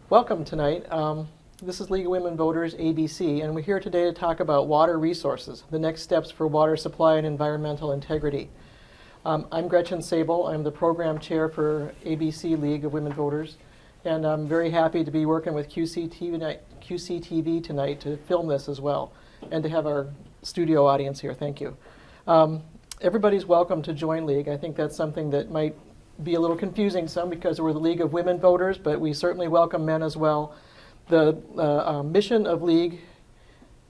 Welcome tonight. This is League of Women Voters, ABC, and we're here today to talk about water resources, the next steps for water supply and environmental integrity. I'm Gretchen Sable. I'm the program chair for ABC League of Women Voters, and I'm very happy to be working with QCTV tonight to film this as well, and to have our studio audience here. Thank you. Everybody's welcome to join League. I think that's something that might be a little confusing some because we're the League of Women Voters, but we certainly welcome men as well. The mission of League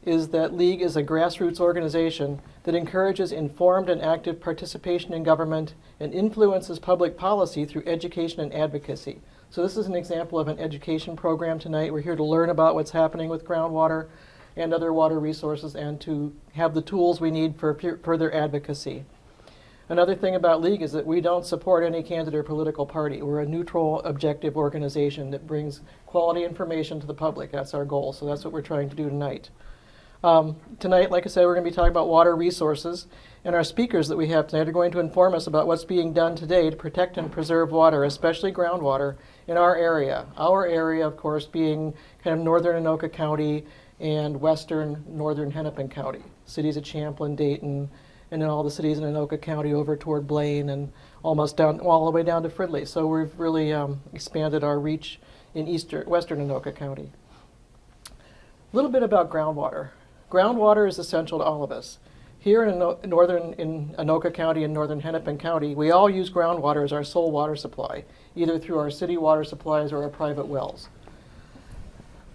is that League is a grassroots organization that encourages informed and active participation in government and influences public policy through education and advocacy. So this is an example of an education program tonight. We're here to learn about what's happening with groundwater and other water resources and to have the tools we need for further advocacy. Another thing about League is that we don't support any candidate or political party. We're a neutral, objective organization that brings quality information to the public. That's our goal, so that's what we're trying to do tonight. Tonight, like I said, we're going to be talking about water resources, and our speakers that we have tonight are going to inform us about what's being done today to protect and preserve water, especially groundwater, in our area. Our area, of course, being kind of northern Anoka County and western northern Hennepin County, cities of Champlin, Dayton, and then all the cities in Anoka County over toward Blaine and almost down, all the way down to Fridley. So we've really expanded our reach in western Anoka County. A little bit about groundwater. Groundwater is essential to all of us. Here in Anoka County and northern Hennepin County, we all use groundwater as our sole water supply, either through our city water supplies or our private wells.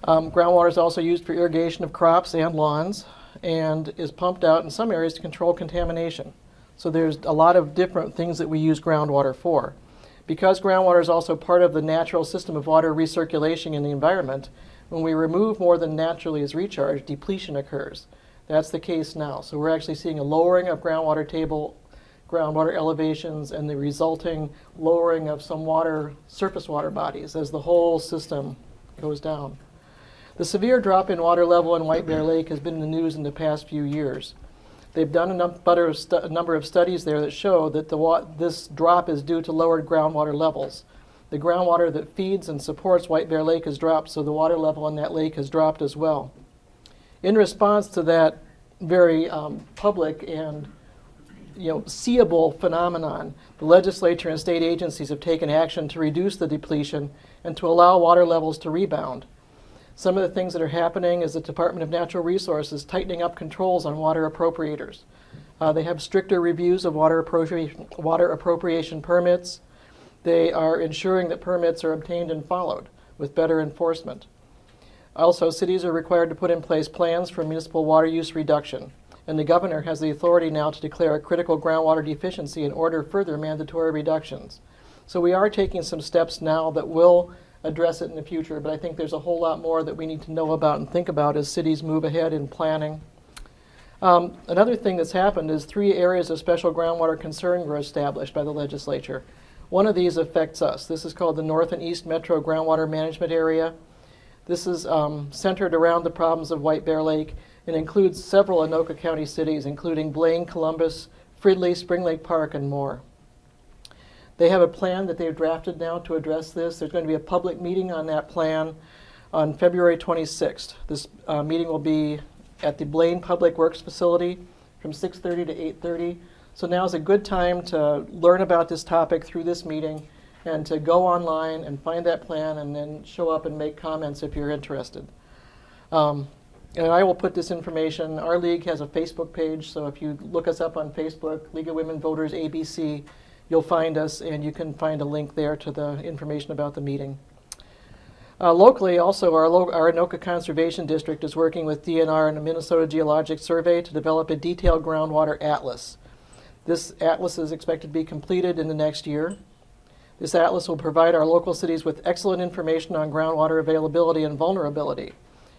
Groundwater is also used for irrigation of crops and lawns, and is pumped out in some areas to control contamination. So there's a lot of different things that we use groundwater for. Because groundwater is also part of the natural system of water recirculation in the environment, when we remove more than naturally is recharged, depletion occurs. That's the case now. So we're actually seeing a lowering of groundwater elevations, and the resulting lowering of some surface water bodies as the whole system goes down. The severe drop in water level in White Bear Lake has been in the news in the past few years. They've done a number of studies there that show that this drop is due to lowered groundwater levels. The groundwater that feeds and supports White Bear Lake has dropped, so the water level in that lake has dropped as well. In response to that very public and seeable phenomenon, the legislature and state agencies have taken action to reduce the depletion and to allow water levels to rebound. Some of the things that are happening is the Department of Natural Resources tightening up controls on water appropriators. They have stricter reviews of water appropriation permits. They are ensuring that permits are obtained and followed with better enforcement. Also, cities are required to put in place plans for municipal water use reduction, and the governor has the authority now to declare a critical groundwater deficiency and order further mandatory reductions. So we are taking some steps now that will address it in the future, but I think there's a whole lot more that we need to know about and think about as cities move ahead in planning. Another thing that's happened is 3 areas of special groundwater concern were established by the legislature. One of these affects us. This is called the North and East Metro Groundwater Management Area. This is centered around the problems of White Bear Lake and includes several Anoka County cities, including Blaine, Columbus, Fridley, Spring Lake Park, and more. They have a plan that they've drafted now to address this. There's going to be a public meeting on that plan on February 26th. This meeting will be at the Blaine Public Works Facility from 6:30 to 8:30. So now is a good time to learn about this topic through this meeting and to go online and find that plan and then show up and make comments if you're interested. And I will put this information. Our league has a Facebook page, so if you look us up on Facebook, League of Women Voters ABC, you'll find us, and you can find a link there to the information about the meeting. Locally, also, our Anoka Conservation District is working with DNR and the Minnesota Geologic Survey to develop a detailed groundwater atlas. This atlas is expected to be completed in the next year. This atlas will provide our local cities with excellent information on groundwater availability and vulnerability,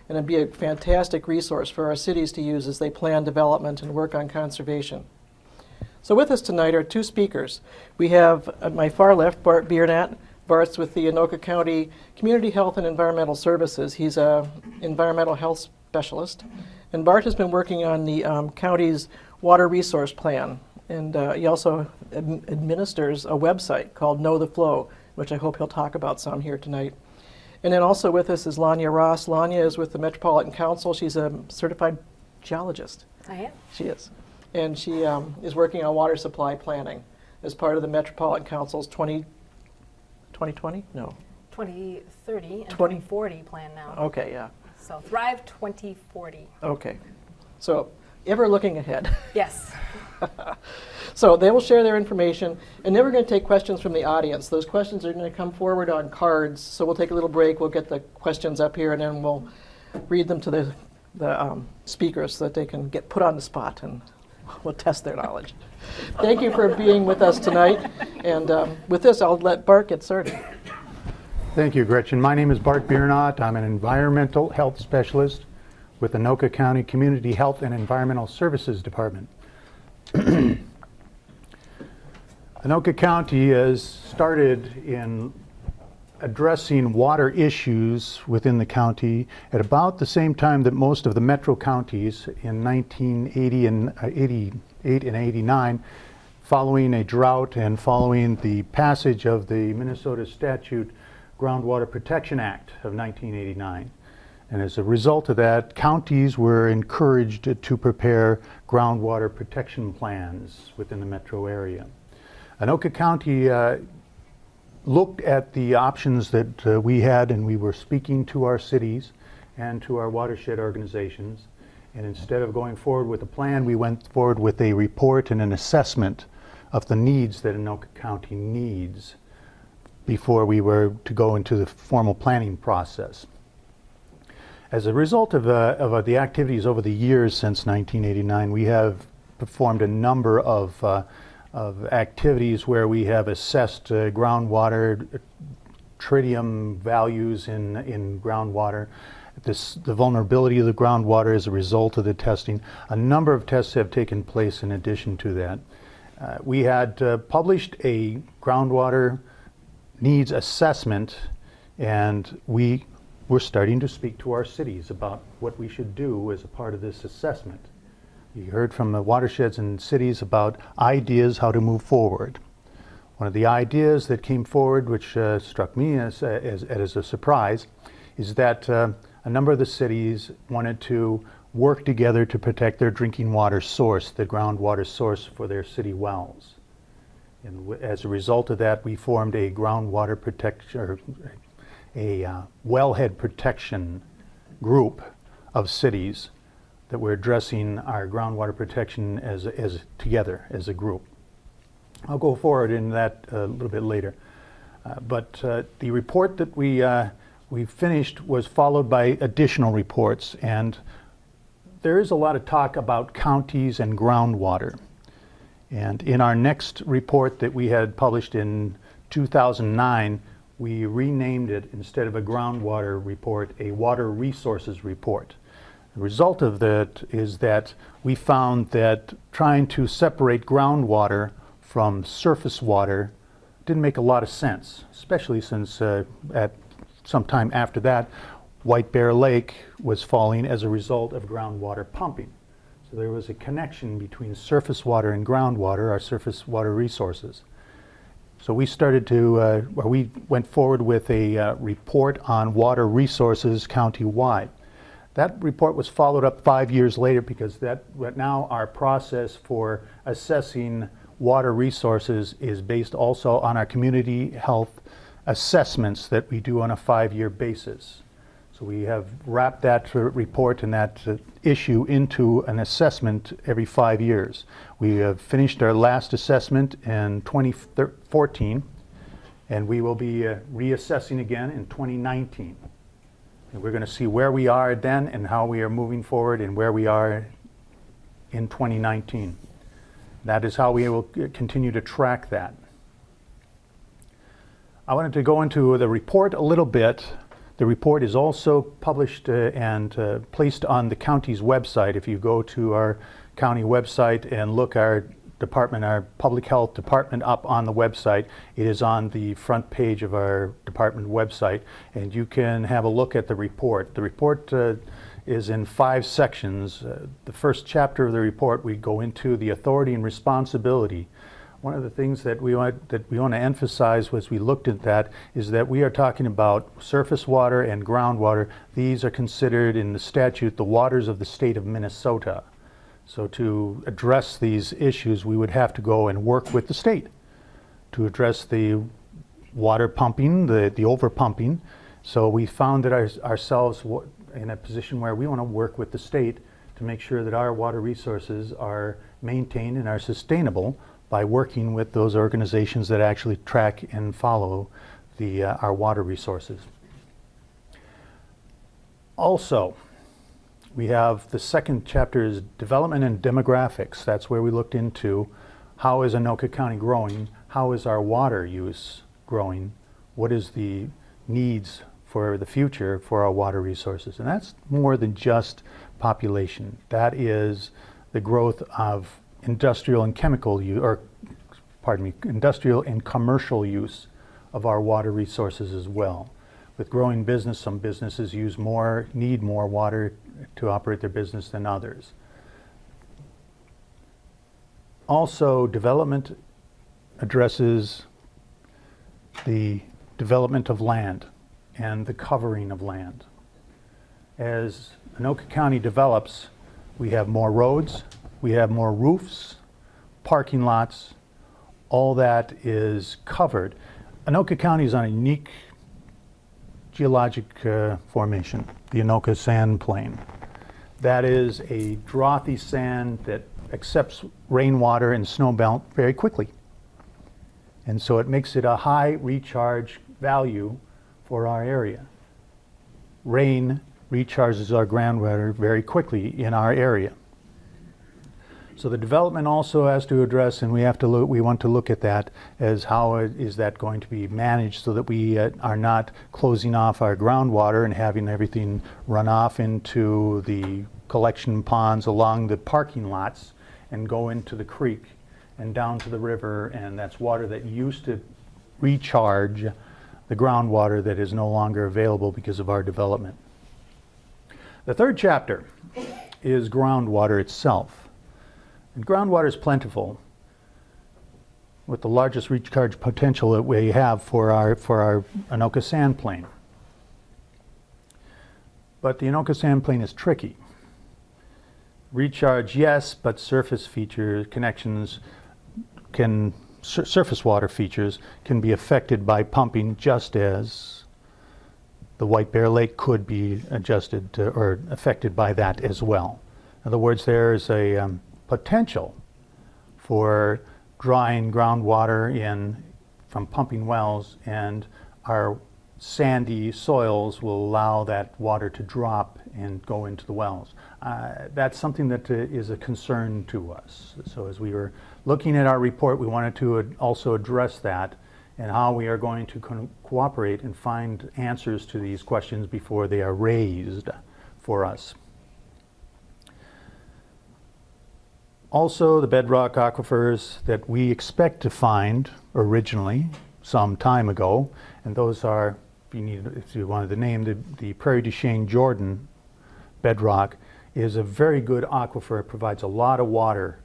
and it'll be a fantastic resource for our cities to use as they plan development and work on conservation. So with us tonight are 2 speakers. We have at my far left Bart Biernat. Bart's with the Anoka County Community Health and Environmental Services. He's an environmental health specialist. And Bart has been working on the county's water resource plan. And he also administers a website called Know the Flow, which I hope he'll talk about some here tonight. And then also with us is Lanya Ross. Lanya is with the Metropolitan Council. She's a certified geologist. I am. She is. And she is working on water supply planning as part of the Metropolitan Council's 2020? No. 2030 and 20 2040 plan now. Okay, yeah. So Thrive 2040. Okay. So ever looking ahead. Yes. So they will share their information, and then we're going to take questions from the audience. Those questions are going to come forward on cards, so we'll take a little break. We'll get the questions up here, and then we'll read them to the speakers so that they can get put on the spot, and we'll test their knowledge. Thank you for being with us tonight, and with this, I'll let Bart get started. Thank you, Gretchen. My name is Bart Biernot. I'm an environmental health specialist with Anoka County Community Health and Environmental Services Department. Anoka County has started in addressing water issues within the county at about the same time that most of the metro counties in 1980 and 88 and 89, following a drought and following the passage of the Minnesota statute Groundwater Protection Act of 1989. And as a result of that, counties were encouraged to prepare groundwater protection plans within the metro area. Anoka County looked at the options that we had, and we were speaking to our cities and to our watershed organizations. And instead of going forward with a plan, we went forward with a report and an assessment of the needs that Anoka County needs before we were to go into the formal planning process. As a result of the activities over the years since 1989, we have performed a number of activities where we have assessed groundwater, tritium values in groundwater, the vulnerability of the groundwater as a result of the testing. A number of tests have taken place in addition to that. We had published a groundwater needs assessment, and we were starting to speak to our cities about what we should do as a part of this assessment. You heard from the watersheds and cities about ideas how to move forward. One of the ideas that came forward, which struck me as a surprise, is that a number of the cities wanted to work together to protect their drinking water source, the groundwater source for their city wells. And as a result of that, we formed a groundwater protection, or a wellhead protection group of cities that we're addressing our groundwater protection as together as a group. I'll go forward in that a little bit later. But the report that we finished was followed by additional reports, and there is a lot of talk about counties and groundwater. And in our next report that we had published in 2009, we renamed it, instead of a groundwater report, a water resources report. The result of that is that we found that trying to separate groundwater from surface water didn't make a lot of sense, especially since at some time after that, White Bear Lake was falling as a result of groundwater pumping. So there was a connection between surface water and groundwater, our surface water resources. So we started to, we went forward with a report on water resources countywide. That report was followed up 5 years later, because now our process for assessing water resources is based also on our community health assessments that we do on a 5-year basis. So we have wrapped that report and that issue into an assessment every 5 years. We have finished our last assessment in 2014, and we will be reassessing again in 2019. And we're going to see where we are then and how we are moving forward and where we are in 2019. That is how we will continue to track that. I wanted to go into the report a little bit. The report is also published and placed on the county's website. If you go to our county website and look our department, our public health department up on the website, it is on the front page of our department website, and you can have a look at the report. The report is in 5 sections. The first chapter of the report, we go into the authority and responsibility. one of the things that we want to emphasize as we looked at that is that we are talking about surface water and groundwater. These are considered in the statute the waters of the state of Minnesota. So to address these issues, we would have to go and work with the state to address the water pumping, the over pumping. So we found that ourselves in a position where we want to work with the state to make sure that our water resources are maintained and are sustainable by working with those organizations that actually track and follow our water resources. Also, we have the second chapter is development and demographics. That's where we looked into how is Anoka County growing, how is our water use growing, what is the needs for the future for our water resources. And that's more than just population. That is the growth of industrial and chemical use, or pardon me, industrial and commercial use of our water resources as well. With growing business, some businesses need more water to operate their business than others. Also, development addresses the development of land and the covering of land. As Anoka County develops, we have more roads, we have more roofs, parking lots, all that is covered. Anoka County is on a unique geologic formation, the Anoka sand plain. That is a frothy sand that accepts rainwater and snowmelt very quickly. And so it makes it a high recharge value for our area. Rain recharges our groundwater very quickly in our area. So the development also has to address, and we want to look at that as how is that going to be managed so that we are not closing off our groundwater and having everything run off into the collection ponds along the parking lots and go into the creek and down to the river, and that's water that used to recharge the groundwater that is no longer available because of our development. The third chapter is groundwater itself. And groundwater is plentiful, with the largest recharge potential that we have for our Anoka sand plain. But the Anoka sand plain is tricky. Recharge, yes, but surface feature connections surface water features can be affected by pumping, just as the White Bear Lake could be adjusted to, or affected by that as well. In other words, there is a potential for drawing groundwater in from pumping wells, and our sandy soils will allow that water to drop and go into the wells. That's something that is a concern to us. So as we were looking at our report, we wanted to also address that and how we are going to cooperate and find answers to these questions before they are raised for us. Also, the bedrock aquifers that we expect to find originally some time ago, and those are, if you wanted to name, the Prairie du Chien Jordan bedrock is a very good aquifer. It provides a lot of water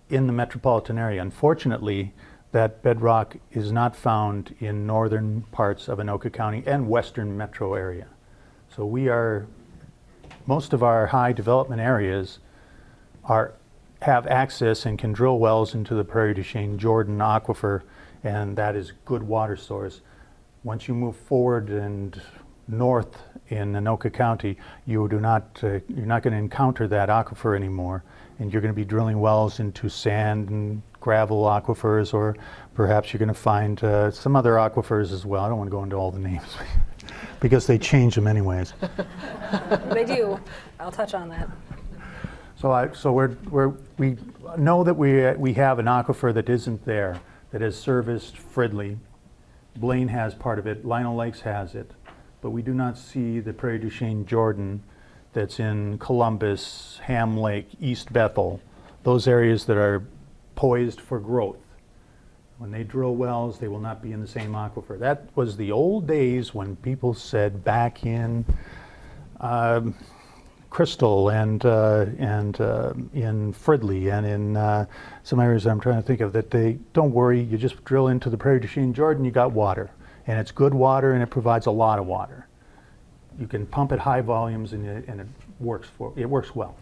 in the metropolitan area. Unfortunately, that bedrock is not found in northern parts of Anoka County and western metro area. So most of our high development areas have access and can drill wells into the Prairie du Chien Jordan aquifer, and that is good water source. Once you move forward and north in Anoka County, you're not going to encounter that aquifer anymore, and you're going to be drilling wells into sand and gravel aquifers, or perhaps you're going to find some other aquifers as well. I don't want to go into all the names because they change them anyways. They do. I'll touch on that. So we know that we have an aquifer that isn't there, that has serviced Fridley. Blaine has part of it. Lino Lakes has it. But we do not see the Prairie du Chien Jordan that's in Columbus, Ham Lake, East Bethel, those areas that are poised for growth. When they drill wells, they will not be in the same aquifer. That was the old days when people said back in Crystal and in Fridley and in some areas I'm trying to think of, that they don't worry, you just drill into the Prairie du Chien, Jordan, you got water. And it's good water and it provides a lot of water. You can pump at high volumes and it works well.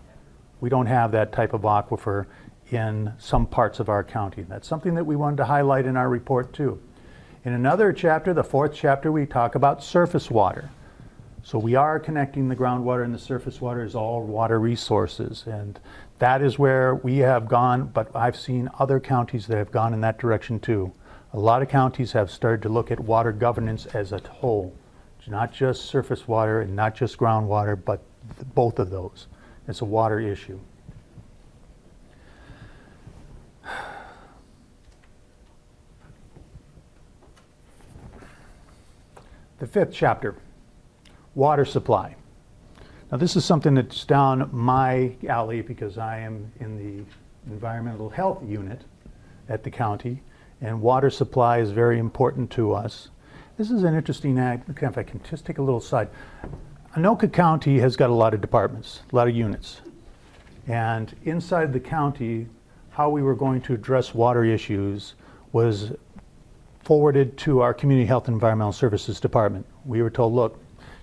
We don't have that type of aquifer in some parts of our county. That's something that we wanted to highlight in our report too. In another chapter, the 4th chapter, we talk about surface water. So we are connecting the groundwater and the surface water as all water resources. And that is where we have gone, but I've seen other counties that have gone in that direction too. A lot of counties have started to look at water governance as a whole. It's not just surface water and not just groundwater, but both of those. It's a water issue. The 5th chapter, water supply. Now this is something that's down my alley because I am in the environmental health unit at the county, and water supply is very important to us. This is an interesting act. If I can just take a little side. Anoka County has got a lot of departments, a lot of units. And inside the county, how we were going to address water issues was forwarded to our Community Health and Environmental Services Department. We were told, look,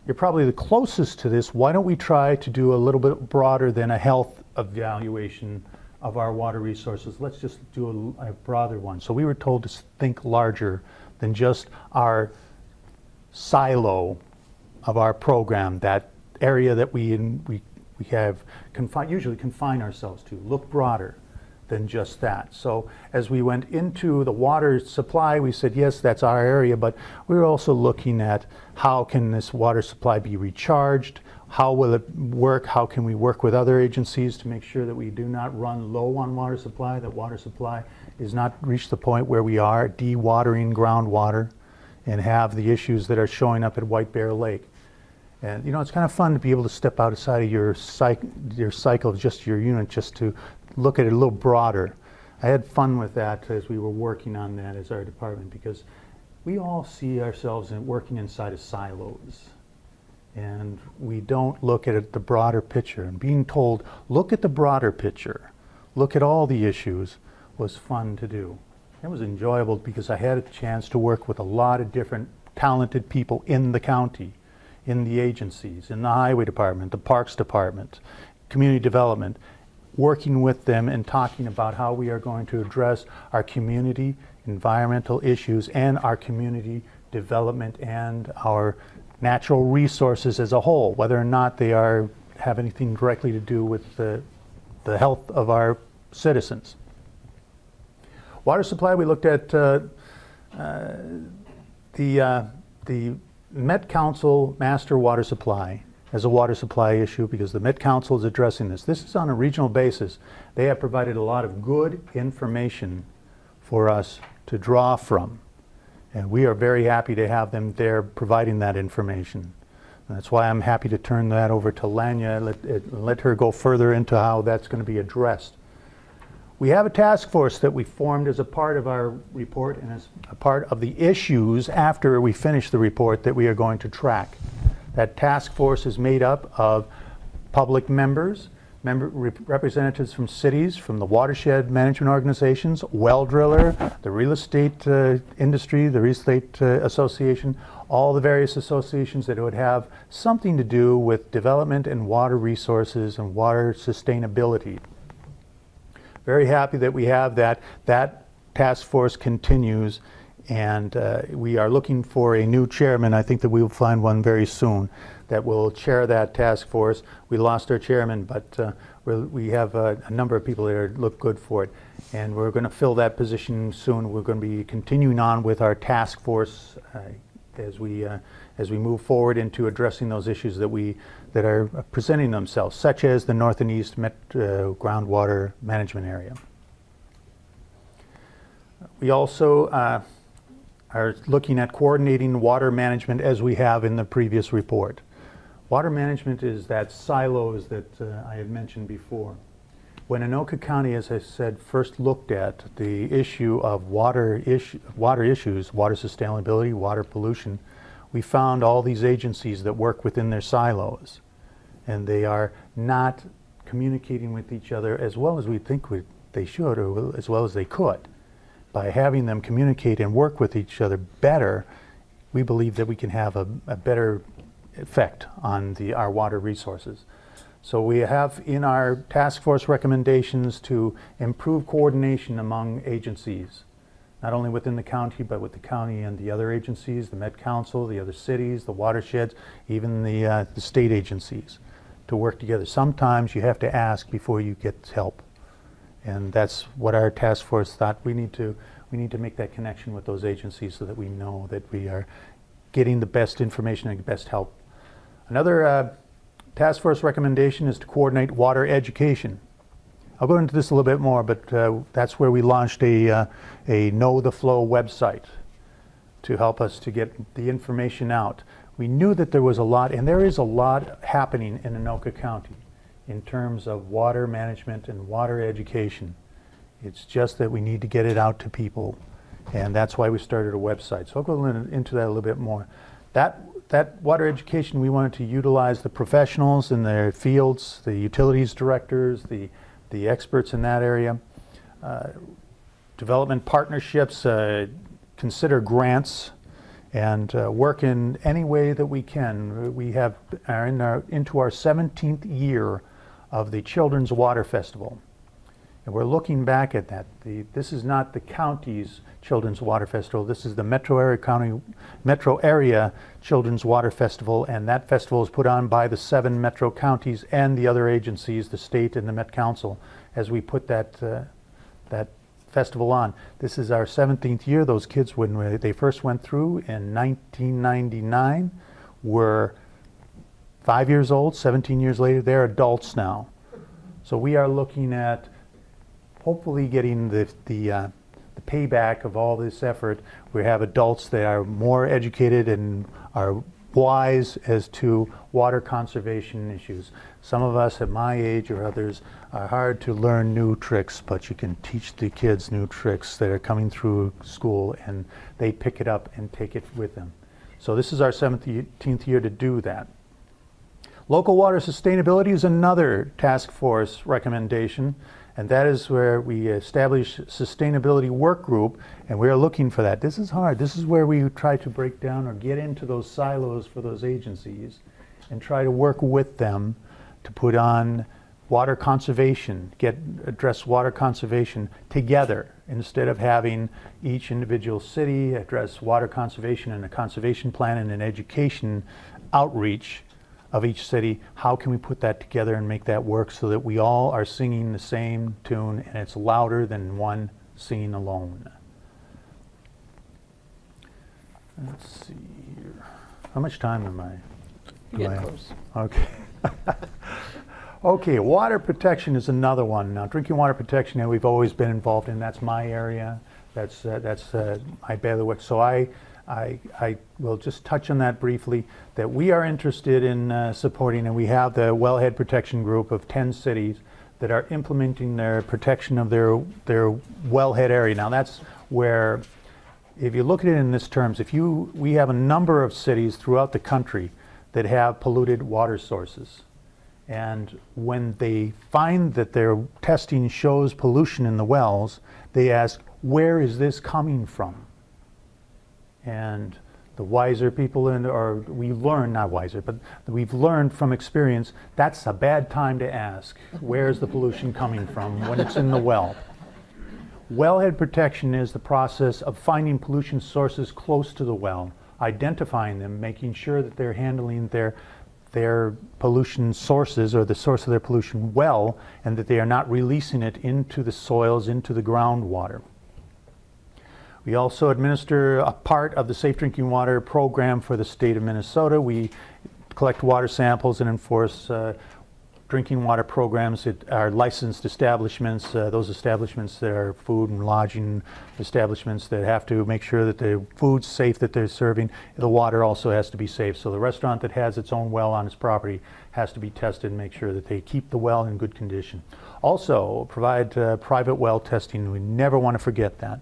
you're probably the closest to this. Why don't we try to do a little bit broader than a health evaluation of our water resources? Let's just do a broader one. So we were told to think larger than just our silo of our program, that area that we have usually confine ourselves to. Look broader than just that. So as we went into the water supply, we said, yes, that's our area, but we were also looking at how can this water supply be recharged? How will it work? How can we work with other agencies to make sure that we do not run low on water supply, that water supply is not reached the point where we are dewatering groundwater and have the issues that are showing up at White Bear Lake. And you know, it's kind of fun to be able to step outside of your cycle, just your unit, just to look at it a little broader. I had fun with that as we were working on that as our department, because we all see ourselves working inside of silos. And we don't look at the broader picture. And being told, look at the broader picture, look at all the issues, was fun to do. It was enjoyable because I had a chance to work with a lot of different talented people in the county, in the agencies, in the highway department, the parks department, community development, working with them and talking about how we are going to address our community environmental issues and our community development and our natural resources as a whole, whether or not they have anything directly to do with the health of our citizens. Water supply, we looked at the Met Council master water supply as a water supply issue, because the Met Council is addressing this. This is on a regional basis. They have provided a lot of good information for us to draw from. And we are very happy to have them there providing that information. And that's why I'm happy to turn that over to Lanya and let her go further into how that's going to be addressed. We have a task force that we formed as a part of our report and as a part of the issues after we finish the report that we are going to track. That task force is made up of public members, representatives from cities, from the watershed management organizations, well driller, the real estate industry, the real estate association, all the various associations that would have something to do with development and water resources and water sustainability. Very happy that we have that. That task force continues, and we are looking for a new chairman. I think that we will find one very soon that will chair that task force. We lost our chairman, but we have a number of people that look good for it, and we're going to fill that position soon. We're going to be continuing on with our task force as we move forward into addressing those issues that are presenting themselves, such as the North and East groundwater management area. We also are looking at coordinating water management as we have in the previous report. Water management is that silos that I had mentioned before. When Anoka County, as I said, first looked at the issue of water issues, water sustainability, water pollution, we found all these agencies that work within their silos. and they are not communicating with each other as well as we think they should, or as well as they could. By having them communicate and work with each other better, we believe that we can have a better effect on our water resources. So we have in our task force recommendations to improve coordination among agencies, not only within the county, but with the county and the other agencies, the Met Council, the other cities, the watersheds, even the state agencies, to work together. Sometimes you have to ask before you get help. And that's what our task force thought. We need to make that connection with those agencies so that we know that we are getting the best information and the best help. Another task force recommendation is to coordinate water education. I'll go into this a little bit more, but that's where we launched a Know the Flow website to help us to get the information out. We knew that there was a lot, and there is a lot happening in Anoka County in terms of water management and water education. It's just that we need to get it out to people, and that's why we started a website. So I'll go into that a little bit more. That water education, we wanted to utilize the professionals in their fields, the utilities directors, the experts in that area, development partnerships, consider grants, and work in any way that we can. We are into our 17th year of the Children's Water Festival. And we're looking back at that. This is not the county's Children's Water Festival. This is the metro area Children's Water Festival, and that festival is put on by the 7 metro counties and the other agencies, the state and the Met Council, as we put that festival on. This is our 17th year. Those kids, when they first went through in 1999, were 5 years old. 17 years later, they're adults now. So we are looking at hopefully getting the payback of all this effort. We have adults that are more educated and are wise as to water conservation issues. Some of us at my age or others are hard to learn new tricks, but you can teach the kids new tricks that are coming through school, and they pick it up and take it with them. So this is our 17th year to do that. Local water sustainability is another task force recommendation, and that is where we establish sustainability work group, and we're looking for that. This is hard. This is where we try to break down or get into those silos for those agencies and try to work with them to put on water conservation, address water conservation together, instead of having each individual city address water conservation and a conservation plan and an education outreach of each city. How can we put that together and make that work so that we all are singing the same tune and it's louder than one singing alone? Let's see here. How much time am I? Get close. Okay. Okay, water protection is another one. Now, drinking water protection, we've always been involved in. That's my area. That's my bailiwick. So I will just touch on that briefly, that we are interested in supporting, and we have the wellhead protection group of 10 cities that are implementing their protection of their wellhead area. Now that's where, if you look at it in this terms, we have a number of cities throughout the country that have polluted water sources. And when they find that their testing shows pollution in the wells, they ask, where is this coming from? And the wiser people, we've learned from experience, that's a bad time to ask, where's the pollution coming from when it's in the well? Wellhead protection is the process of finding pollution sources close to the well, identifying them, making sure that they're handling their pollution sources or the source of their pollution well, and that they are not releasing it into the soils, into the groundwater. We also administer a part of the Safe Drinking Water program for the state of Minnesota. We collect water samples and enforce drinking water programs at our licensed establishments, those establishments that are food and lodging establishments that have to make sure that the food's safe that they're serving. The water also has to be safe. So the restaurant that has its own well on its property has to be tested and make sure that they keep the well in good condition. Also provide private well testing. We never want to forget that.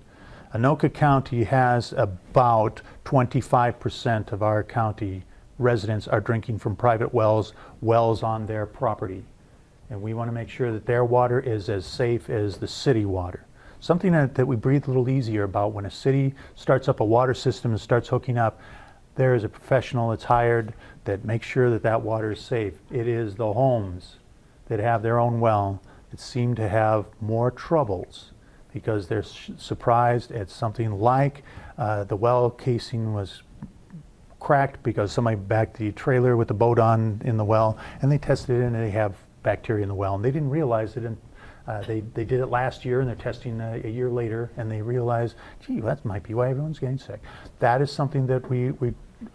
Anoka County has about 25% of our county residents are drinking from private wells on their property. And we want to make sure that their water is as safe as the city water. Something that we breathe a little easier about when a city starts up a water system and starts hooking up, there is a professional that's hired that makes sure that that water is safe. It is the homes that have their own well that seem to have more troubles because they're surprised at something like the well casing was cracked because somebody backed the trailer with the boat on in the well, and they tested it and they have bacteria in the well, and they didn't realize it. And they did it last year, and they're testing a year later, and they realize, gee, that might be why everyone's getting sick. That is something that we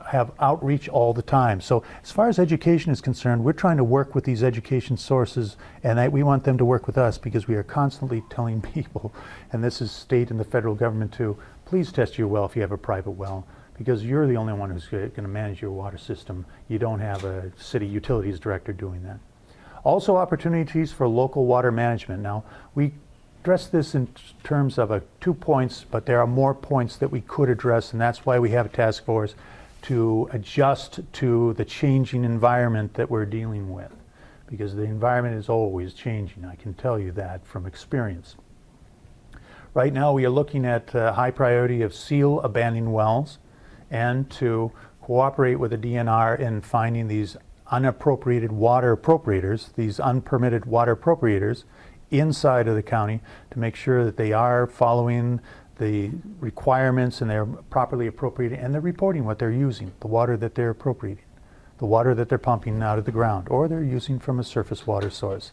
have outreach all the time. So as far as education is concerned, we're trying to work with these education sources, and we want them to work with us because we are constantly telling people, and this is state and the federal government too, please test your well if you have a private well, because you're the only one who's going to manage your water system. You don't have a city utilities director doing that. Also, opportunities for local water management. Now, we address this in terms of 2 points, but there are more points that we could address, and that's why we have a task force to adjust to the changing environment that we're dealing with, because the environment is always changing. I can tell you that from experience. Right now, we are looking at high priority of seal abandoned wells and to cooperate with the DNR in finding these unappropriated water appropriators, these unpermitted water appropriators inside of the county to make sure that they are following the requirements and they're properly appropriating and they're reporting what they're using, the water that they're appropriating, the water that they're pumping out of the ground, or they're using from a surface water source.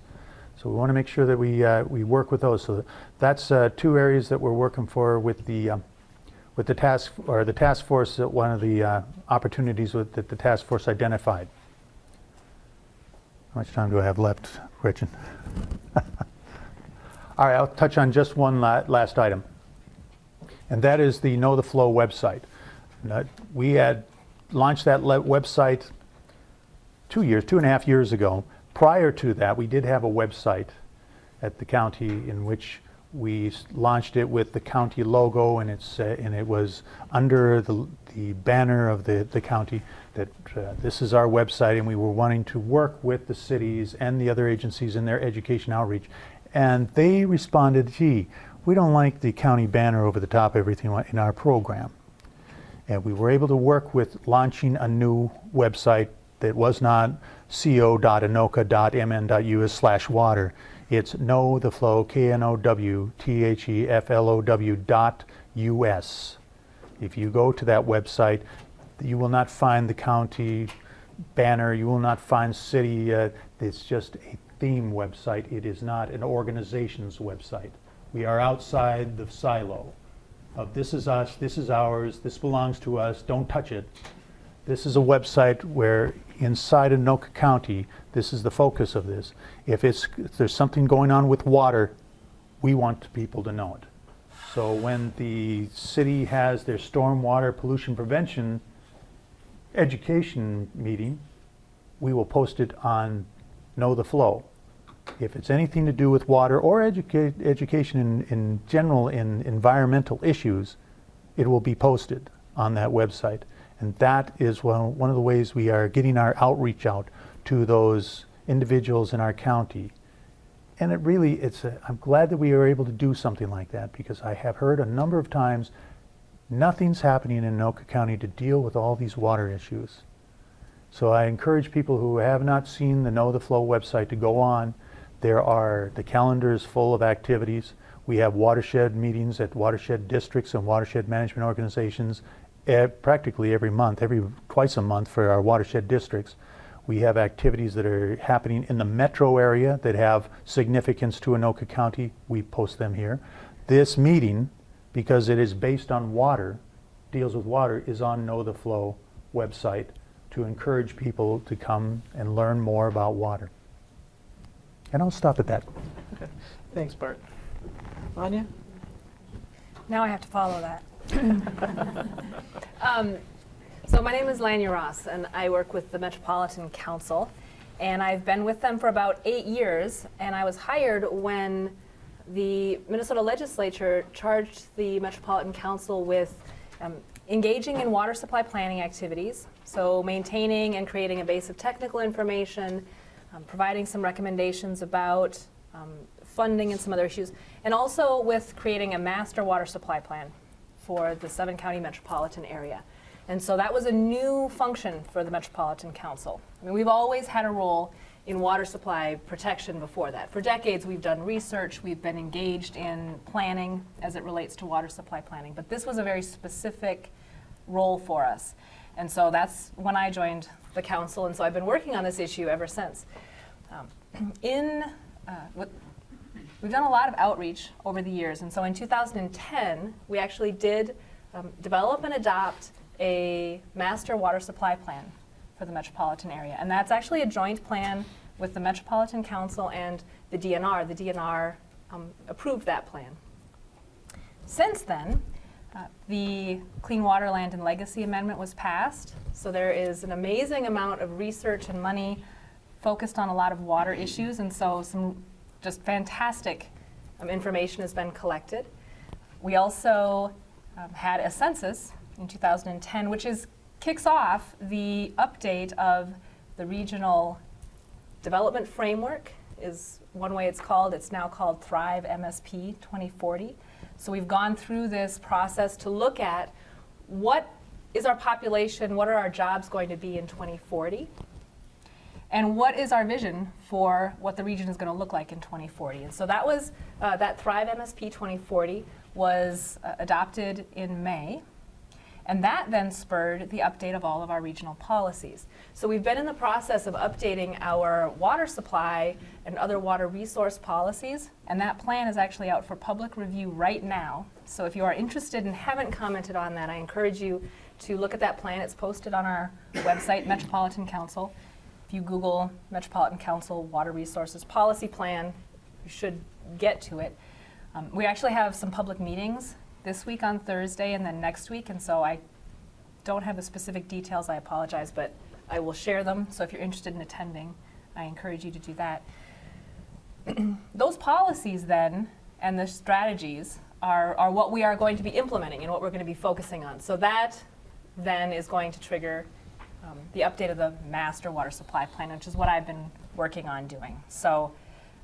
So we want to make sure that we work with those. So that's 2 areas that we're working for with the task force. One of the opportunities that the task force identified. How much time do I have left, Gretchen? All right, I'll touch on just one last item, and that is the Know the Flow website. We had launched that website 2.5 years ago. Prior to that, we did have a website at the county in which we launched it with the county logo, and it was under the banner of the county that this is our website, and we were wanting to work with the cities and the other agencies in their education outreach. And they responded, gee, we don't like the county banner over the top of everything in our program. And we were able to work with launching a new website that was not co.anoka.mn.us/water. It's knowtheflow, knowtheflow.us. If you go to that website, you will not find the county banner, you will not find city, it's just a theme website. It is not an organization's website. We are outside the silo of this is us, this is ours, this belongs to us, don't touch it. This is a website where inside Anoka County, this is the focus of this. If there's something going on with water, we want people to know it. So when the city has their stormwater pollution prevention education meeting, we will post it on Know the Flow. If it's anything to do with water or education in general in environmental issues, it will be posted on that website. And that is one of the ways we are getting our outreach out to those individuals in our county. And it really, I'm glad that we are able to do something like that, because I have heard a number of times nothing's happening in Anoka County to deal with all these water issues. So I encourage people who have not seen the Know the Flow website to go on. The calendar is full of activities. We have watershed meetings at watershed districts and watershed management organizations practically every month, twice a month for our watershed districts. We have activities that are happening in the metro area that have significance to Anoka County. We post them here. This meeting, because it is based on water, deals with water, is on Know the Flow website to encourage people to come and learn more about water. And I'll stop at that. Okay. Thanks, Bart. Lanya? Now I have to follow that. So my name is Lanya Ross, and I work with the Metropolitan Council, and I've been with them for about 8 years, and I was hired when the Minnesota legislature charged the Metropolitan Council with engaging in water supply planning activities, so maintaining and creating a base of technical information, providing some recommendations about funding and some other issues, and also with creating a master water supply plan for the 7-county metropolitan area. And so that was a new function for the Metropolitan Council. I mean, we've always had a role in water supply protection before that. For decades, we've done research, we've been engaged in planning as it relates to water supply planning, but this was a very specific role for us. And so that's when I joined the council, and so I've been working on this issue ever since. We've done a lot of outreach over the years, and so in 2010, we actually did develop and adopt a master water supply plan for the metropolitan area. And that's actually a joint plan with the Metropolitan Council and the DNR. The DNR approved that plan. Since then, the Clean Water, Land, and Legacy Amendment was passed. So there is an amazing amount of research and money focused on a lot of water issues. And so some just fantastic information has been collected. We also had a census in 2010, which kicks off the update of the regional development framework, is one way it's called. It's now called Thrive MSP 2040. So we've gone through this process to look at what is our population, what are our jobs going to be in 2040, and what is our vision for what the region is going to look like in 2040. And so that was, that Thrive MSP 2040 was adopted in May. And that then spurred the update of all of our regional policies. So we've been in the process of updating our water supply and other water resource policies, and that plan is actually out for public review right now. So if you are interested and haven't commented on that, I encourage you to look at that plan. It's posted on our website, Metropolitan Council. If you Google Metropolitan Council Water Resources Policy Plan, you should get to it. We actually have some public meetings this week on Thursday and then next week, and so I don't have the specific details, I apologize, but I will share them. So if you're interested in attending, I encourage you to do that. Those policies then and the strategies are what we are going to be implementing and what we're going to be focusing on. So that then is going to trigger the update of the master water supply plan, which is what I've been working on doing. So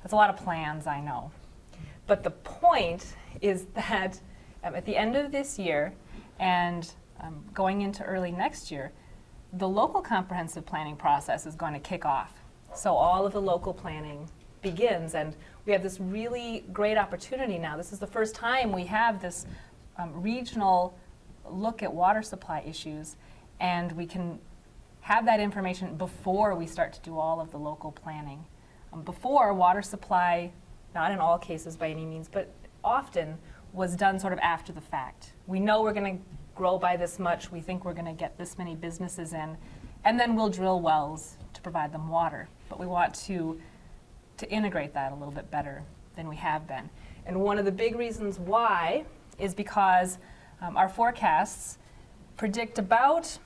that's a lot of plans, I know. But the point is that at the end of this year and going into early next year, the local comprehensive planning process is going to kick off. So all of the local planning begins, and we have this really great opportunity now. This is the first time we have this regional look at water supply issues, and we can have that information before we start to do all of the local planning. Before, water supply, not in all cases by any means, but often was done sort of after the fact. We know we're going to grow by this much, we think we're going to get this many businesses in, and then we'll drill wells to provide them water. But we want to integrate that a little bit better than we have been. And one of the big reasons why is because our forecasts predict about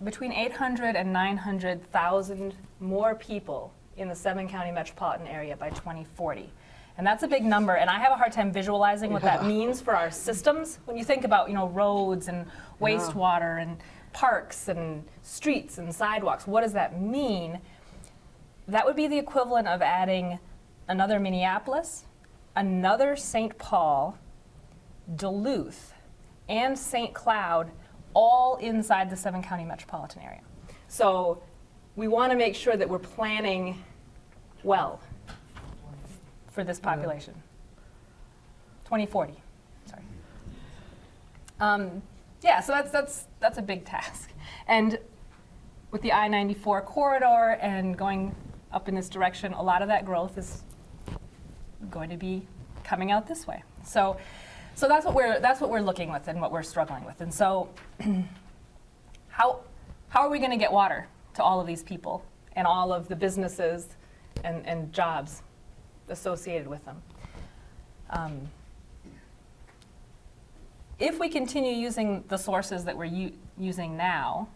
between 800 and 900,000 more people in the 7-county metropolitan area by 2040. And that's a big number, and I have a hard time visualizing what that means for our systems. When you think about, roads and wastewater and parks and streets and sidewalks, what does that mean? That would be the equivalent of adding another Minneapolis, another St. Paul, Duluth, and St. Cloud, all inside the 7-county metropolitan area. So we want to make sure that we're planning well for this population. 2040, sorry. Yeah, so that's a big task. And with the I-94 corridor and going up in this direction, a lot of that growth is going to be coming out this way. So that's what we're looking with and what we're struggling with. And so how are we going to get water to all of these people and all of the businesses and jobs associated with them? If we continue using the sources that we're using now,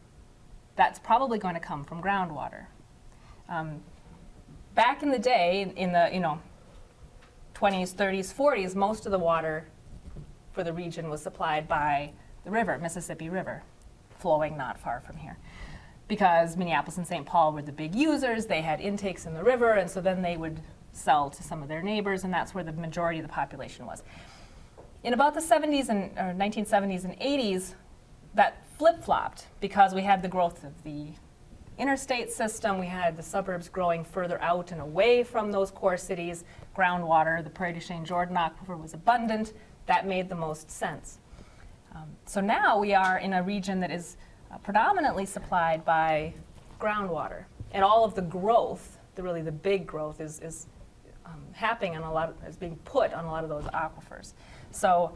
that's probably going to come from groundwater. Back in the day, in the 20s, 30s, 40s, most of the water for the region was supplied by the river, Mississippi River, flowing not far from here. Because Minneapolis and St. Paul were the big users, they had intakes in the river, and so then they would sell to some of their neighbors, and that's where the majority of the population was. In about the 70s and or 1970s and 80s, that flip-flopped because we had the growth of the interstate system, we had the suburbs growing further out and away from those core cities, groundwater, the Prairie du Chien Jordan Aquifer was abundant, that made the most sense. So now we are in a region that is predominantly supplied by groundwater, and all of the growth, really the big growth, is happening on a lot, is being put on a lot of those aquifers. So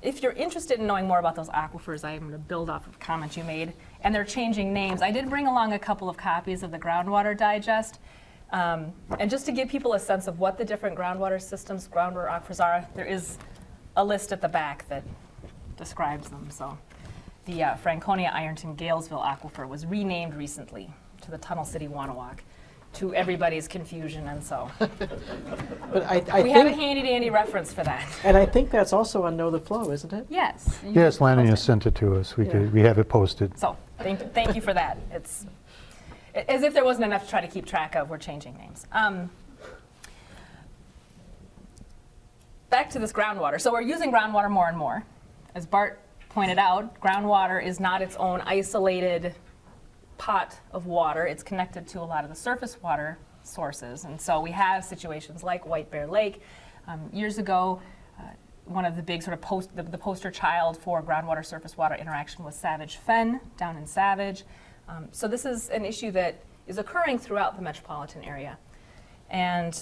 if you're interested in knowing more about those aquifers, I'm going to build off of a comment you made, and they're changing names. I did bring along a couple of copies of the Groundwater Digest, and just to give people a sense of what the different groundwater systems, groundwater aquifers are, there is a list at the back that describes them. So the Franconia Ironton Galesville Aquifer was renamed recently to the Tunnel City Wanawak, to everybody's confusion, and so But I we have a think, handy-dandy reference for that. and I think that's also on Know the Flow, isn't it? Yes. you Yes, can Lanya post it. sent it to us. Yeah. We have it posted. So thank you for that. It's as if there wasn't enough to try to keep track of. We're changing names. Back to this groundwater. So we're using groundwater more and more. As Bart pointed out, groundwater is not its own isolated pot of water. It's connected to a lot of the surface water sources. And so we have situations like White Bear Lake. Years ago, one of the big sort of the poster child for groundwater surface water interaction was Savage Fen down in Savage. So this is an issue that is occurring throughout the metropolitan area. And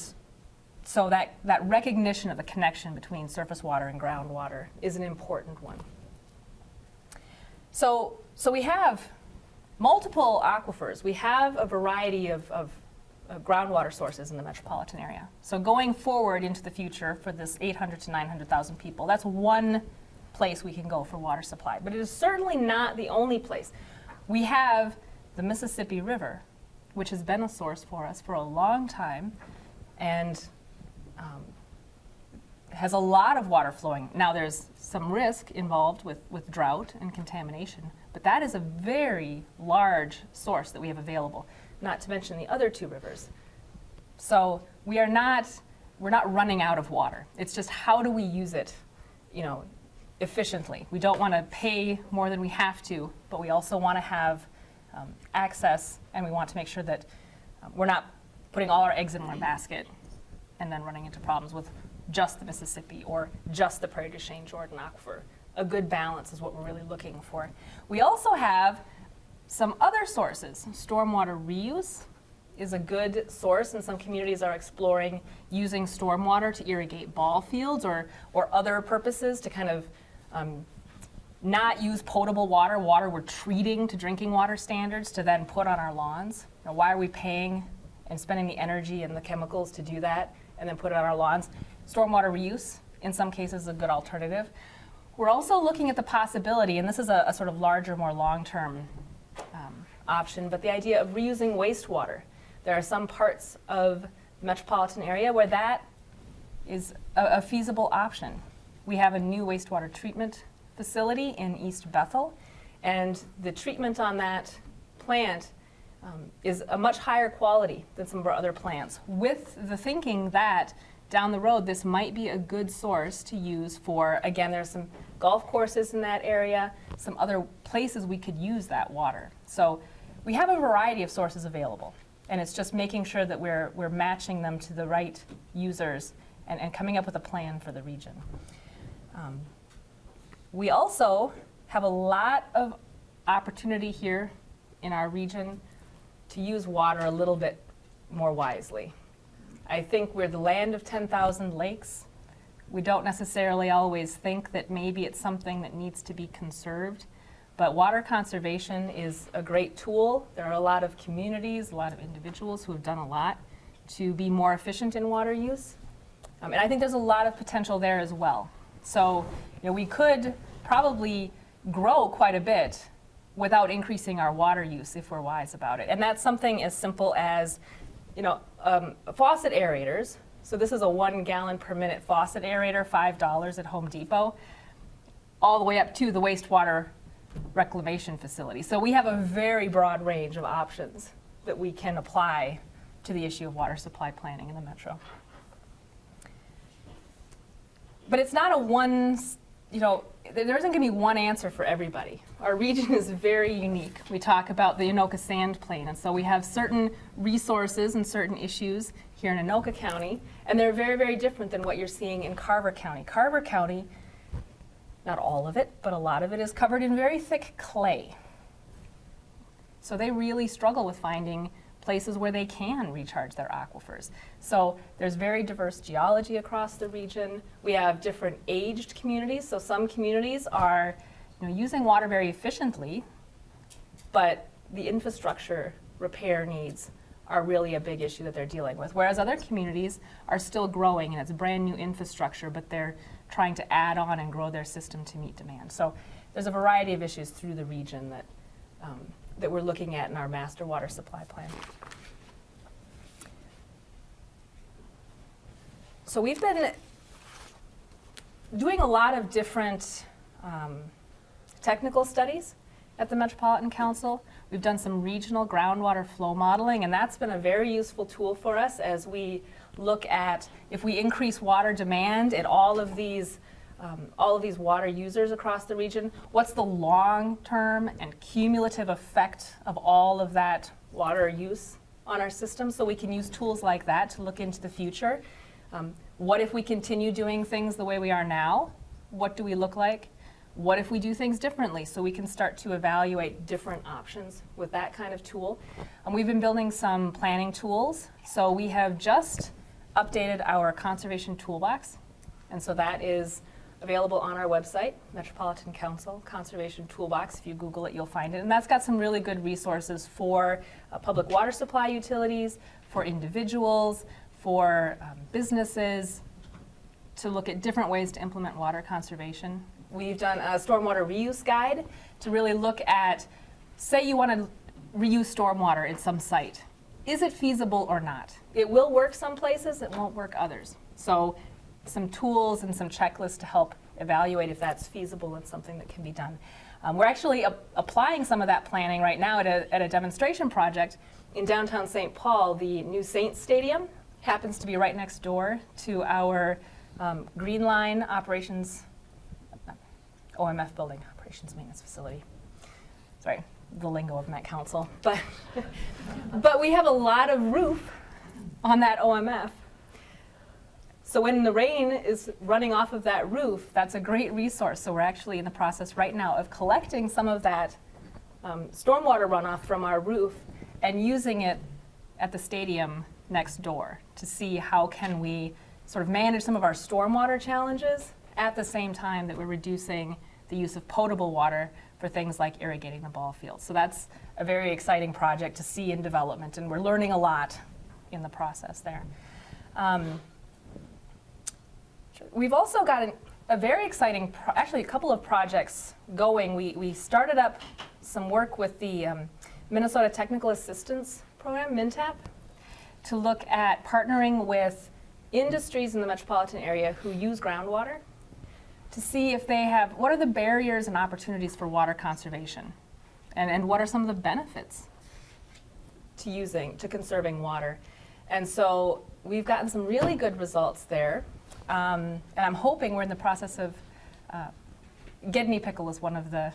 so that recognition of the connection between surface water and groundwater is an important one. So we have multiple aquifers. We have a variety of groundwater sources in the metropolitan area. So going forward into the future for this 800 to 900,000 people, that's one place we can go for water supply. But it is certainly not the only place. We have the Mississippi River, which has been a source for us for a long time, and has a lot of water flowing. Now there's some risk involved with drought and contamination, but that is a very large source that we have available, not to mention the other two rivers. So we're not running out of water. It's just how do we use it, efficiently. We don't want to pay more than we have to, but we also want to have access, and we want to make sure that we're not putting all our eggs in one basket and then running into problems with just the Mississippi or just the Prairie du Chien Jordan Aquifer. A good balance is what we're really looking for. We also have some other sources. Stormwater reuse is a good source, and some communities are exploring using stormwater to irrigate ball fields or other purposes to kind of not use potable water we're treating to drinking water standards to then put on our lawns. Why are we paying and spending the energy and the chemicals to do that and then put it on our lawns? Stormwater reuse, in some cases, is a good alternative. We're also looking at the possibility, and this is a sort of larger, more long-term option, but the idea of reusing wastewater. There are some parts of the metropolitan area where that is a feasible option. We have a new wastewater treatment facility in East Bethel, and the treatment on that plant is a much higher quality than some of our other plants, with the thinking that down the road this might be a good source to use for, again, there's some golf courses in that area, some other places we could use that water. So we have a variety of sources available, and it's just making sure that we're matching them to the right users and coming up with a plan for the region. We also have a lot of opportunity here in our region to use water a little bit more wisely. I think we're the land of 10,000 lakes. We don't necessarily always think that maybe it's something that needs to be conserved, but water conservation is a great tool. There are a lot of communities, a lot of individuals who have done a lot to be more efficient in water use. And I think there's a lot of potential there as well. So, we could probably grow quite a bit without increasing our water use if we're wise about it. And that's something as simple as, faucet aerators. So this is a 1 gallon per minute faucet aerator, $5 at Home Depot. all the way up to the wastewater reclamation facility. So we have a very broad range of options that we can apply to the issue of water supply planning in the metro. But it's not a one, there isn't going to be one answer for everybody. Our region is very unique. We talk about the Anoka sand plain, and so we have certain resources and certain issues here in Anoka County, and they're very, very different than what you're seeing in Carver County. Carver County, not all of it, but a lot of it is covered in very thick clay. So they really struggle with finding places where they can recharge their aquifers. So there's very diverse geology across the region. We have different aged communities. So some communities are using water very efficiently, but the infrastructure repair needs are really a big issue that they're dealing with. Whereas other communities are still growing and it's brand new infrastructure, but they're trying to add on and grow their system to meet demand. So there's a variety of issues through the region that that we're looking at in our master water supply plan. So we've been doing a lot of different technical studies at the Metropolitan Council. We've done some regional groundwater flow modeling, and that's been a very useful tool for us as we look at if we increase water demand at all of these water users across the region, what's the long-term and cumulative effect of all of that water use on our system? So we can use tools like that to look into the future. What if we continue doing things the way we are now? What do we look like? What if we do things differently? So we can start to evaluate different options with that kind of tool. We've been building some planning tools. So we have just updated our conservation toolbox. And so that is available on our website, Metropolitan Council Conservation Toolbox. If you Google it, you'll find it. And that's got some really good resources for public water supply utilities, for individuals, for businesses, to look at different ways to implement water conservation. We've done a stormwater reuse guide to really look at, say you want to reuse stormwater at some site. Is it feasible or not? It will work some places, it won't work others. So some tools and some checklists to help evaluate if that's feasible and something that can be done. We're actually applying some of that planning right now at a demonstration project in downtown St. Paul. The new Saints Stadium happens to be right next door to our Green Line operations, OMF building, operations maintenance facility. Sorry, the lingo of Met Council. But we have a lot of roof on that OMF. So when the rain is running off of that roof, that's a great resource. So we're actually in the process right now of collecting some of that stormwater runoff from our roof and using it at the stadium next door to see how can we sort of manage some of our stormwater challenges at the same time that we're reducing the use of potable water for things like irrigating the ball field. So that's a very exciting project to see in development, and we're learning a lot in the process there. We've also got a very exciting, actually a couple of projects going. We started up some work with the Minnesota Technical Assistance Program, MNTAP, to look at partnering with industries in the metropolitan area who use groundwater to see if they have, what are the barriers and opportunities for water conservation? And what are some of the benefits to conserving water? And so we've gotten some really good results there. And I'm hoping we're in the process of, Gedney Pickle is one of the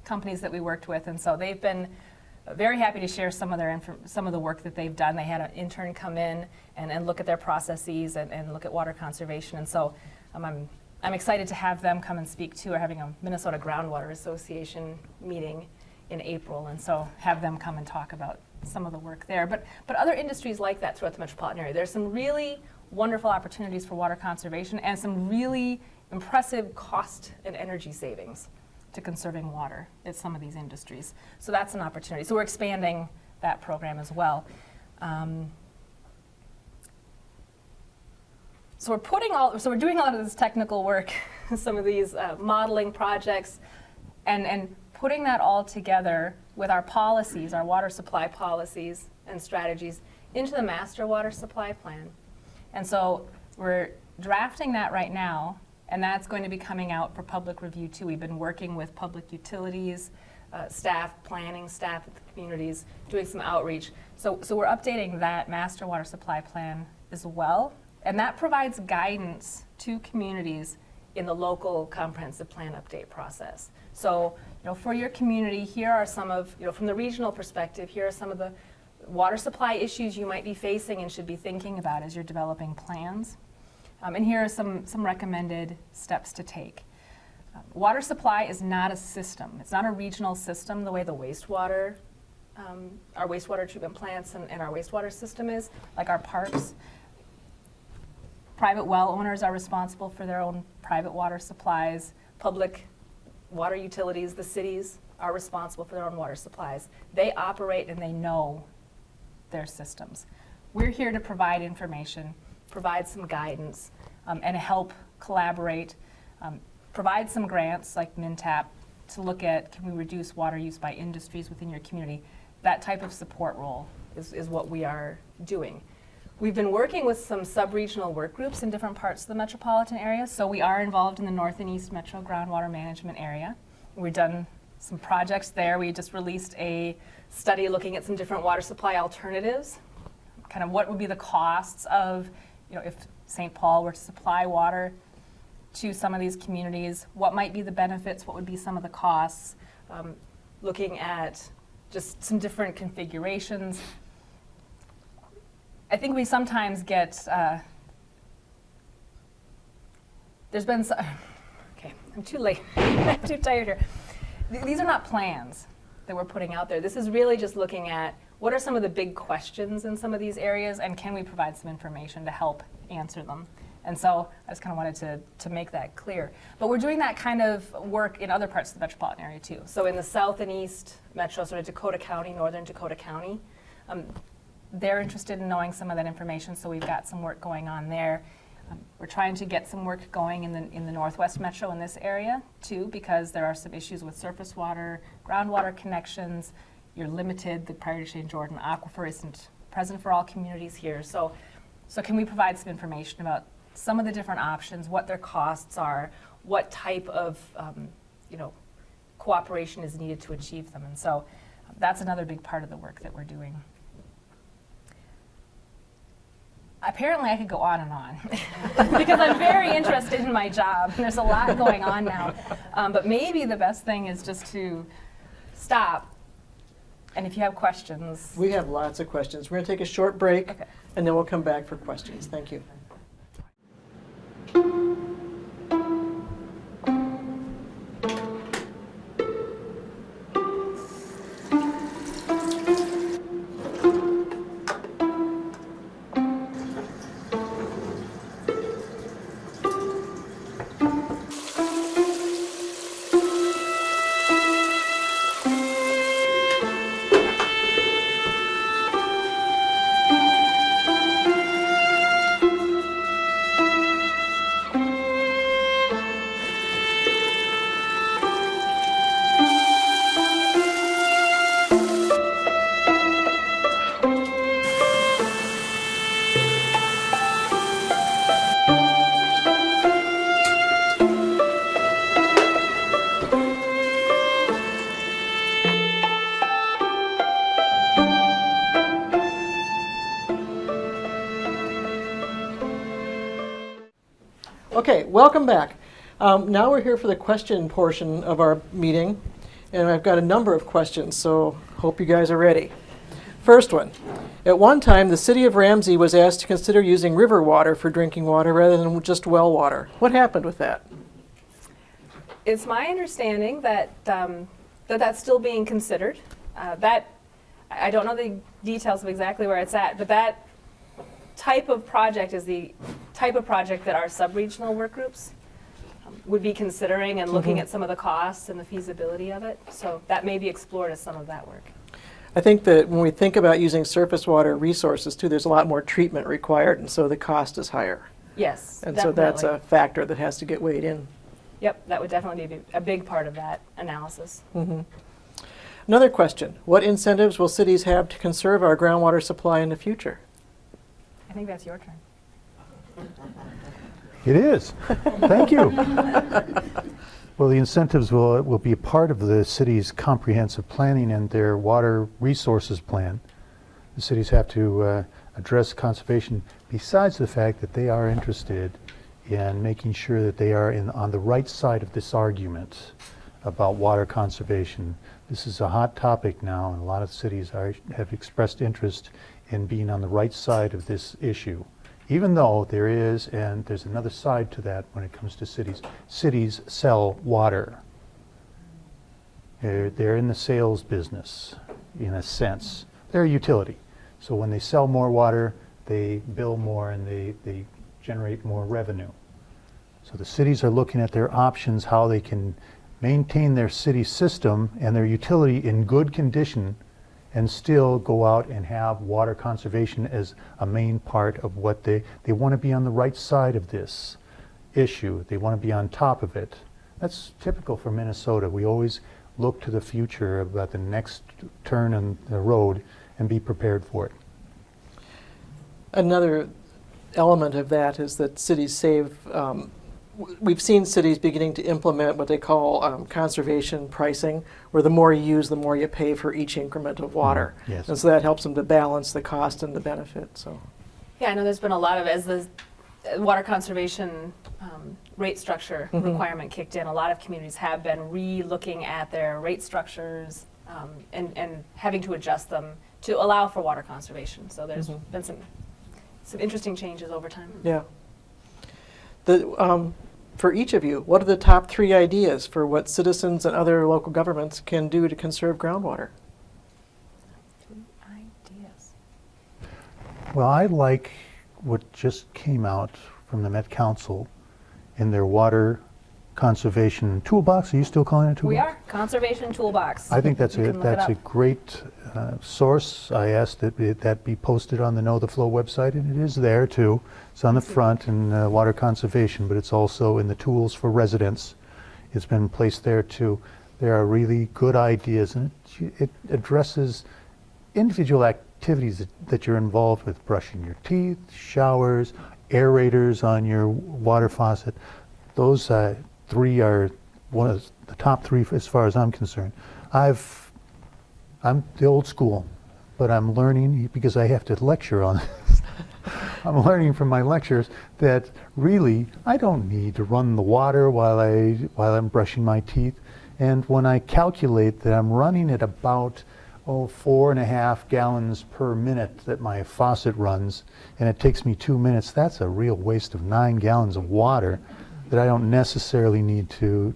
companies that we worked with, and so they've been very happy to share some of the work that they've done. They had an intern come in and look at their processes and look at water conservation, and so I'm excited to have them come and speak too. We're having a Minnesota Groundwater Association meeting in April, and so have them come and talk about some of the work there. But other industries like that throughout the metropolitan area. There's some really wonderful opportunities for water conservation and some really impressive cost and energy savings to conserving water at some of these industries. So that's an opportunity. So we're expanding that program as well. So we're doing a lot of this technical work, some of these modeling projects, and putting that all together with our policies, our water supply policies and strategies into the master water supply plan. And so we're drafting that right now, And that's going to be coming out for public review too. We've been working with public utilities, staff, planning staff at the communities, doing some outreach. So we're updating that master water supply plan as well. And that provides guidance to communities in the local comprehensive plan update process. So, for your community, here are some of, from the regional perspective, here are some of the water supply issues you might be facing and should be thinking about as you're developing plans. And here are some recommended steps to take. Water supply is not a system. It's not a regional system the way the wastewater, our wastewater treatment plants and our wastewater system is, like our parks. Private well owners are responsible for their own private water supplies. Public water utilities, the cities, are responsible for their own water supplies. They operate and they know their systems. We're here to provide information, provide some guidance, and help collaborate, provide some grants like MNTAP to look at, can we reduce water use by industries within your community? That type of support role is what we are doing. We've been working with some sub-regional work groups in different parts of the metropolitan area, so we are involved in the North and East Metro Groundwater Management area. We've done some projects there. We just released a study looking at some different water supply alternatives, kind of what would be the costs of, if St. Paul were to supply water to some of these communities, what might be the benefits, what would be some of the costs, looking at just some different configurations. I think we sometimes get, there's been, okay, I'm too late, I'm too tired here. These are not plans that we're putting out there. This is really just looking at what are some of the big questions in some of these areas, and can we provide some information to help answer them? And so I just kind of wanted to make that clear. But we're doing that kind of work in other parts of the metropolitan area too. So in the south and east metro, sort of Dakota County, northern Dakota County, they're interested in knowing some of that information, so we've got some work going on there. We're trying to get some work going in the northwest metro in this area too, because there are some issues with surface water, groundwater connections. You're limited. The Priority Shane Jordan Aquifer isn't present for all communities here. So can we provide some information about some of the different options, what their costs are, what type of cooperation is needed to achieve them? And so that's another big part of the work that we're doing. Apparently I could go on and on because I'm very interested in my job. There's a lot going on now. But maybe the best thing is just to stop. And if you have questions. We have lots of questions. We're going to take a short break, Okay. and then we'll come back for questions. Thank you. Okay, welcome back. Now we're here for the question portion of our meeting, and I've got a number of questions, so hope you guys are ready. First one. At one time, the city of Ramsey was asked to consider using river water for drinking water rather than just well water. What happened with that? It's my understanding that that's still being considered. That I don't know the details of exactly where it's at, but that type of project is the type of project that our sub-regional work groups would be considering and looking at some of the costs and the feasibility of it. So that may be explored as some of that work. I think that when we think about using surface water resources too, there's a lot more treatment required, and so the cost is higher. Yes, And definitely. so that's a factor that has to get weighed in. Yep, that would definitely be a big part of that analysis. Another question. What incentives will cities have to conserve our groundwater supply in the future? I think that's your turn. It is. Thank you. Well, the incentives will be a part of the city's comprehensive planning and their water resources plan. The cities have to address conservation besides the fact that they are interested in making sure that they are on the right side of this argument about water conservation. This is a hot topic now, and a lot of cities have expressed interest in being on the right side of this issue. Even though there's another side to that when it comes to cities. Cities sell water. They're in the sales business, in a sense. They're a utility. So when they sell more water, they bill more and they generate more revenue. So the cities are looking at their options, how they can maintain their city system and their utility in good condition and still go out and have water conservation as a main part of what they want to be on the right side of this issue. They want to be on top of it. That's typical for Minnesota. We always look to the future about the next turn in the road and be prepared for it. Another element of that is that cities save, we've seen cities beginning to implement what they call conservation pricing, where the more you use, the more you pay for each increment of water. Yes. And so that helps them to balance the cost and the benefit. So, Yeah, I know there's been a lot of, as the water conservation rate structure requirement kicked in, a lot of communities have been re-looking at their rate structures and having to adjust them to allow for water conservation. So there's been some interesting changes over time. yeah. For each of you, what are the top 3 ideas for what citizens and other local governments can do to conserve groundwater? Ideas. Well, I like what just came out from the Met Council in their water conservation toolbox. Are you still calling it a toolbox? We are Conservation Toolbox. I think that's You can look it a up. great source. I asked that that be posted on the Know the Flow website, and it is there too. It's on the front in water conservation, but it's also in the tools for residents. It's been placed there too. There are really good ideas, and it addresses individual activities that you're involved with: brushing your teeth, showers, aerators on your water faucet. Those 3 are one of the top 3 as far as I'm concerned. I'm the old school, but I'm learning because I have to lecture on this. I'm learning from my lectures that really I don't need to run the water while I'm brushing my teeth. And when I calculate that I'm running at about 4.5 gallons per minute that my faucet runs, and it takes me 2 minutes, that's a real waste of 9 gallons of water that I don't necessarily need to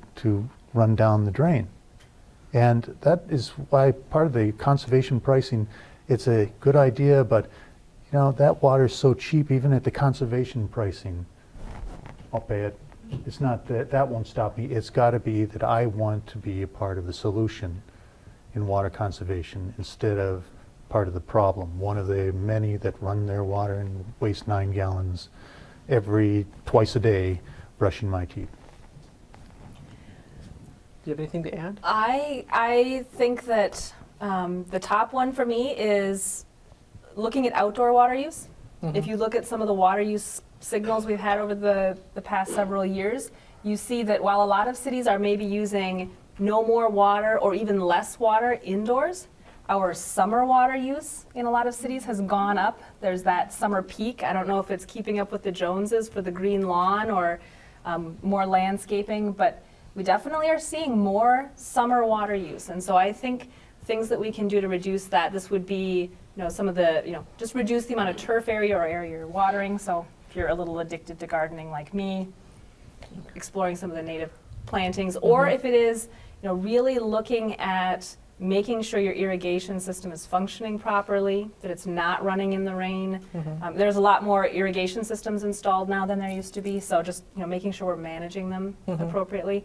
run down the drain. And that is why part of the conservation pricing, it's a good idea, but you know, that water is so cheap, even at the conservation pricing, I'll pay it. It's not that won't stop me. It's got to be that I want to be a part of the solution in water conservation instead of part of the problem. One of the many that run their water and waste 9 gallons twice a day brushing my teeth. Do you have anything to add? I think that the top one for me is looking at outdoor water use. If you look at some of the water use signals we've had over the past several years, you see that while a lot of cities are maybe using no more water or even less water indoors, our summer water use in a lot of cities has gone up. There's that summer peak. I don't know if it's keeping up with the Joneses for the green lawn or more landscaping, but we definitely are seeing more summer water use. And so I think things that we can do to reduce that, this would be, some of the, just reduce the amount of turf area or area you're watering. So if you're a little addicted to gardening like me, exploring some of the native plantings, or if it is, really looking at making sure your irrigation system is functioning properly, that it's not running in the rain. There's a lot more irrigation systems installed now than there used to be, so just making sure we're managing them appropriately.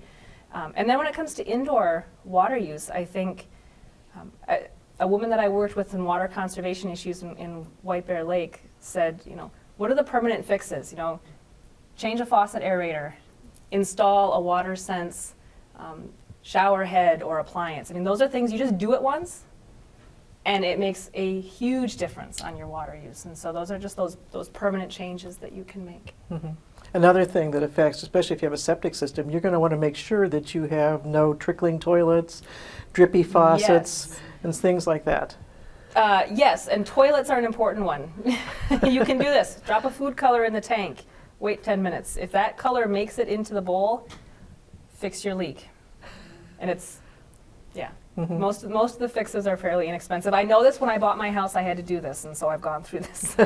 And then when it comes to indoor water use, I think a woman that I worked with in water conservation issues in White Bear Lake said, what are the permanent fixes? Change a faucet aerator, install a water sense shower head or appliance. I mean, those are things you just do it once, and it makes a huge difference on your water use. And so those are just those permanent changes that you can make. Another thing that affects, especially if you have a septic system, you're going to want to make sure that you have no trickling toilets, drippy faucets, Yes. and things like that. Yes, and toilets are an important one. You can do this. Drop a food color in the tank. Wait 10 minutes. If that color makes it into the bowl, fix your leak. And it's, yeah. Most of the fixes are fairly inexpensive. I know this when I bought my house, I had to do this, and so I've gone through this.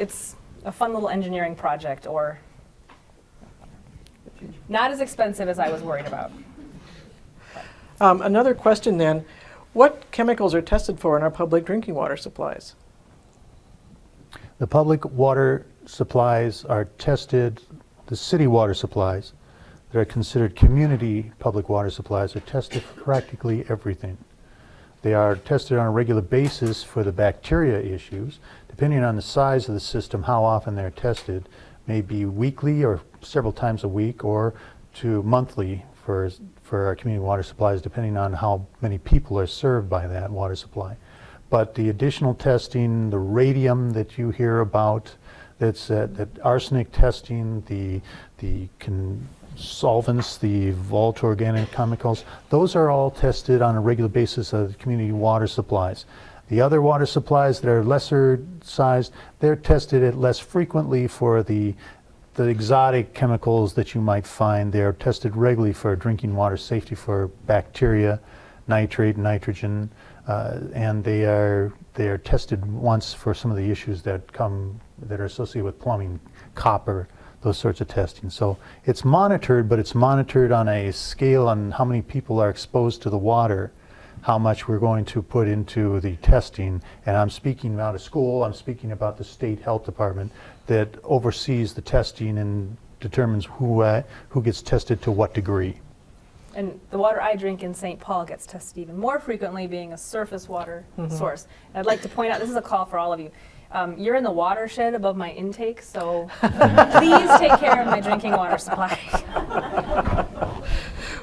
It's a fun little engineering project, or not as expensive as I was worried about. Another question then, what chemicals are tested for in our public drinking water supplies? The public water supplies are tested, the city water supplies that are considered community public water supplies are tested for practically everything. They are tested on a regular basis for the bacteria issues. Depending on the size of the system, how often they're tested, may be weekly or several times a week, or to monthly for our community water supplies, depending on how many people are served by that water supply. But the additional testing, the radium that you hear about, that's that arsenic testing, the solvents, the volatile organic chemicals, those are all tested on a regular basis of community water supplies. The other water supplies that are lesser sized, they're tested at less frequently for the exotic chemicals that you might find. They're tested regularly for drinking water safety, for bacteria, nitrate, nitrogen, and they are tested once for some of the issues that are associated with plumbing, copper, those sorts of testing. So it's monitored, but it's monitored on a scale on how many people are exposed to the water, how much we're going to put into the testing. And I'm speaking about a school, I'm speaking about the state health department that oversees the testing and determines who gets tested to what degree. And the water I drink in St. Paul gets tested even more frequently, being a surface water source. And I'd like to point out, this is a call for all of you. You're in the watershed above my intake, so please take care of my drinking water supply.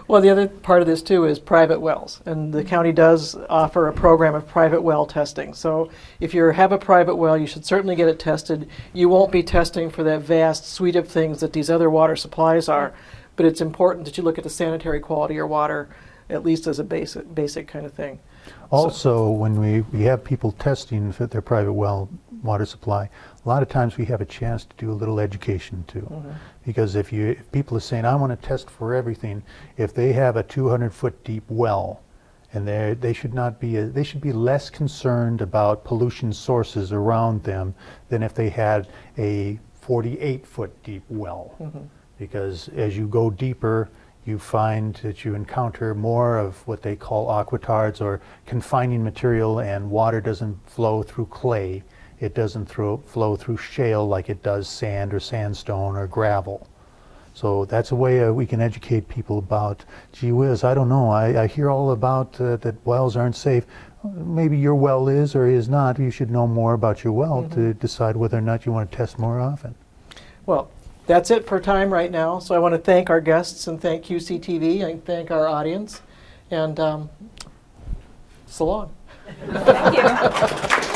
Well, the other part of this too is private wells, and the county does offer a program of private well testing. So if you have a private well, you should certainly get it tested. You won't be testing for that vast suite of things that these other water supplies are, but it's important that you look at the sanitary quality of your water, at least as a basic kind of thing. Also, when we have people testing for their private well water supply, a lot of times we have a chance to do a little education too. Because if people are saying, I want to test for everything, if they have a 200-foot deep well, and they should be less concerned about pollution sources around them than if they had a 48-foot deep well. Because as you go deeper, you find that you encounter more of what they call aquatards, or confining material, and water doesn't flow through clay. It doesn't flow through shale like it does sand or sandstone or gravel. So that's a way we can educate people about, gee whiz, I don't know, I hear all about that wells aren't safe. Maybe your well is or is not. You should know more about your well to decide whether or not you want to test more often. Well, that's it for time right now. So I want to thank our guests and thank QCTV and thank our audience. And so long. Thank you.